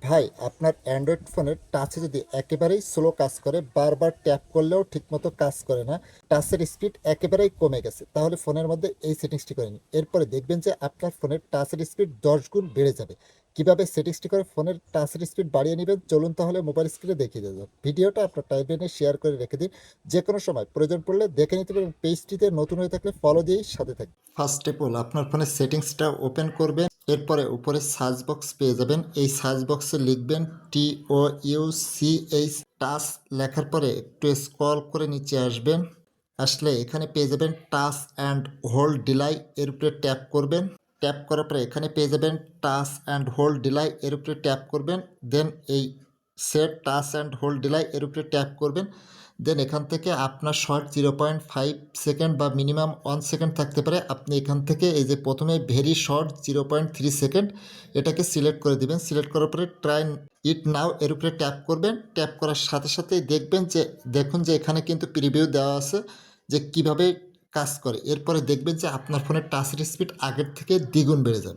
ভাই, আপনার অ্যান্ড্রয়েড ফোনের টাচে যদি একেবারেই স্লো কাজ করে, বারবার ট্যাপ করলেও ঠিকমতো কাজ করে না, টাচের স্পিড একেবারেই কমে গেছে, তাহলে ফোনের মধ্যে এই সেটিংসটি করে নিন। এরপরে দেখবেন যে আপনার ফোনের টাচের স্পিড 10 গুণ বেড়ে যাবে। কিভাবে সেটিংসটি করে ফোনের টাচের স্পিড বাড়িয়ে নেবেন, চলুন তাহলে মোবাইল স্ক্রিনে দেখিয়ে দেবো। ভিডিওটা আপনার টাইমলাইনে শেয়ার করে রেখে দিন। যে কোনো সময় প্রয়োজন পড়লে দেখে নিতে পারেন। পেজটিতে নতুন হয়ে থাকলে ফলো দিয়েই সাথে থাকবে। ফার্স্ট অফ অল আপনার ফোনের সেটিংসটা ওপেন করবেন। এরপরে উপরে সার্চ বক্স পেয়ে যাবেন। এই সার্চ বক্সে লিখবেন TOUCH টাচ। লেখার পরে একটু স্ক্রল করে নিচে আসবেন। আসলে এখানে পেয়ে যাবেন টাচ অ্যান্ড হোল্ড ডিলাই, এর উপরে ট্যাপ করবেন। ট্যাপ করার পরে এখানে পেয়ে যাবেন টাচ অ্যান্ড হোল্ড ডিলাই, এর উপরে ট্যাপ করবেন। দেন এই set touch and hold delay, এর উপরে ট্যাপ করবেন। দেন এখান থেকে আপনার শর্ট 0.5 সেকেন্ড বা মিনিমাম 1 সেকেন্ড থাকতে পারে। আপনি এখান থেকে এই যে প্রথমে ভেরি শর্ট 0.3 সেকেন্ড এটাকে সিলেক্ট করে দিবেন। সিলেক্ট করার পরে ট্রাই ইট নাও, এর উপরে ট্যাপ করবেন। ট্যাপ করার সাথে সাথেই দেখুন যে এখানে কিন্তু প্রিভিউ দেওয়া আছে যে কিভাবে কাজ করে। এরপরে দেখবেন যে আপনার ফোনের টাচের স্পিড আগের থেকে দ্বিগুণ বেড়ে যাবে।